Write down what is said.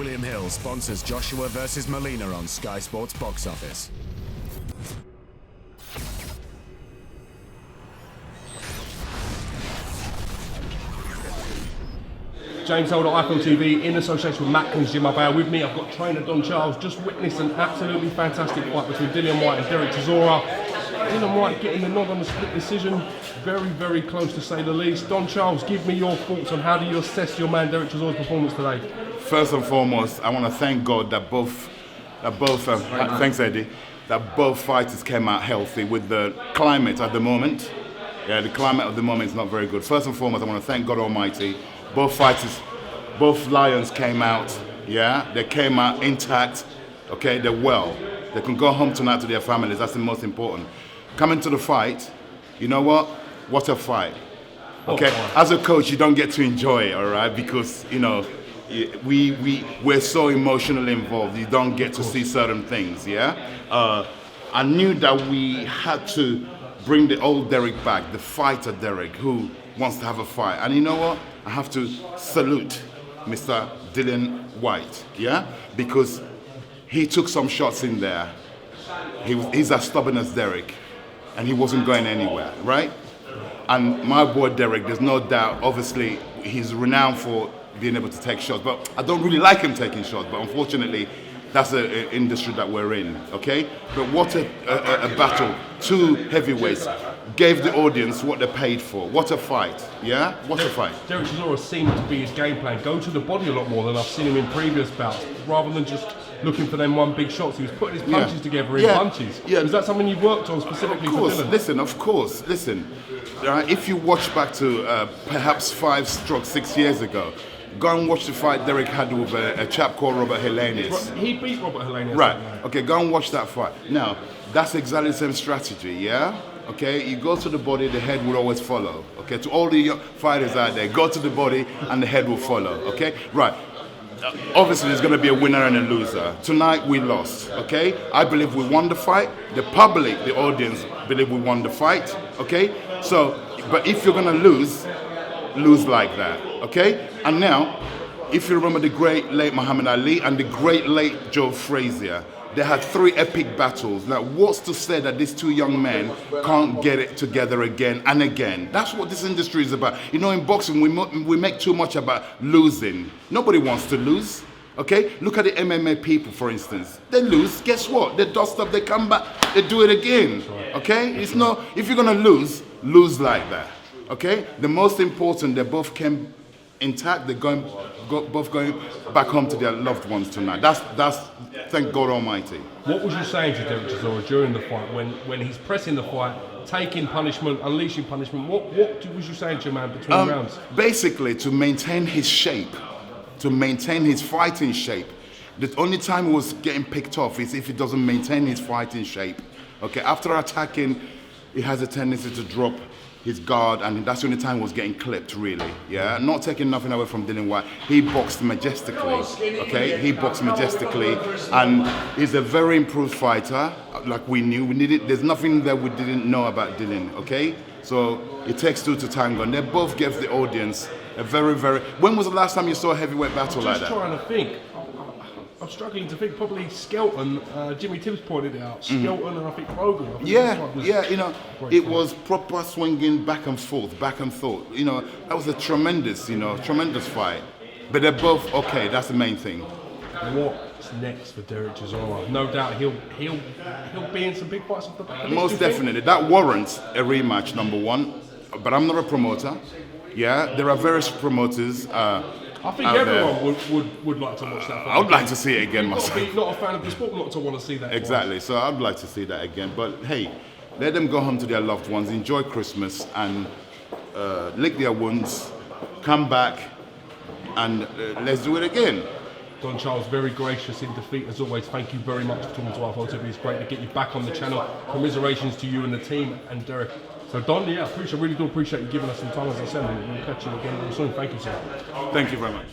William Hill sponsors Joshua vs. Molina on Sky Sports Box Office. James Holder, iPhone TV, in association with Matkins Jim Abel. With me, I've got trainer Don Charles. Just witnessed an absolutely fantastic fight between Dillian Whyte and Dereck Chisora'. Dillian Whyte getting the nod on the split decision. Very, very close to say the least. Don Charles, give me your thoughts on how do you assess your man Dereck Chisora'S performance today? First and foremost, I want to thank God that thanks Eddie, that both fighters came out healthy with the climate at the moment. Yeah, the climate at the moment is not very good. First and foremost, I want to thank God Almighty. Both fighters, both lions came out, yeah? They came out intact, okay? They're well. They can go home tonight to their families. That's the most important. Coming to the fight, you know what? What a fight. Okay, as a coach, you don't get to enjoy it, all right? Because, you know, we're so emotionally involved. You don't get to see certain things, yeah? I knew that we had to bring the old Dereck back, the fighter Dereck, who wants to have a fight. And you know what? I have to salute Mr. Dillian Whyte, yeah? Because he took some shots in there. He's as stubborn as Dereck, and he wasn't going anywhere, right? And my boy Dereck, there's no doubt, obviously, he's renowned for being able to take shots, but I don't really like him taking shots, but unfortunately, that's an industry that we're in, okay? But what a battle. Two heavyweights gave the audience what they paid for. What a fight, yeah? What a fight. Dereck Chisora' seemed to be his game plan. Go to the body a lot more than I've seen him in previous bouts, rather than just looking for them one big shots. He was putting his punches together in bunches. Yeah. Is that something you've worked on specifically for Dillian? Listen, of course, listen. If you watch back to perhaps 5 or 6 years ago, go and watch the fight Dereck had with a chap called Robert Helenius. He beat Robert Helenius. Right, okay, go and watch that fight. Now, that's exactly the same strategy, yeah? Okay, you go to the body, the head will always follow. Okay, to all the young fighters out there, go to the body and the head will follow, okay? Right, obviously there's going to be a winner and a loser. Tonight we lost, okay? I believe we won the fight. The public, the audience, believe we won the fight, okay? So, but if you're going to lose like that, okay? And now, if you remember the great late Muhammad Ali and the great late Joe Frazier, they had 3 epic battles. Now, what's to say that these 2 young men can't get it together again and again? That's what this industry is about. You know, in boxing, we make too much about losing. Nobody wants to lose, okay? Look at the MMA people, for instance. They lose, guess what? They dust up, they come back, they do it again, okay? It's not, if you're gonna lose like that, okay? The most important, they both came intact. They're both going back home to their loved ones tonight. That's thank God Almighty. What was you saying to Dereck Chisora' during the fight when he's pressing the fight, taking punishment, unleashing punishment? What was you saying to your man between rounds? Basically, to maintain his shape, to maintain his fighting shape. The only time he was getting picked off is if he doesn't maintain his fighting shape. Okay, after attacking, he has a tendency to drop his guard, and that's the only time he was getting clipped, really. Yeah, not taking nothing away from Dillian Whyte. He boxed majestically, okay? He boxed majestically, and he's a very improved fighter, like we knew. There's nothing that we didn't know about Dillian, okay? So it takes 2 to tango, and they both gave the audience a very, very... When was the last time you saw a heavyweight battle like that? I'm just trying to think. I'm struggling to think. Probably Skelton. Jimmy Tibbs pointed it out. Skelton and I think Rogan. You know, it was proper swinging back and forth. You know, that was a tremendous fight. But they're both okay. That's the main thing. What's next for Dereck Chisora'? No doubt he'll be in some big fights off the back. Most definitely. That warrants a rematch, number 1. But I'm not a promoter. Yeah, there are various promoters. I think everyone would like to watch that fight. I would like to see it again myself. Be not a fan of the sport, not to want to see that. Exactly. Twice. So I'd like to see that again. But hey, let them go home to their loved ones, enjoy Christmas, and lick their wounds, come back, and let's do it again. Don Charles, very gracious in defeat as always. Thank you very much for talking to our Foty TV. It's great to get you back on the channel. Commiserations to you and the team and Dereck. So Don, yeah, really do appreciate you giving us some time, as I said, and we'll catch you again soon. Thank you, sir. Thank you very much.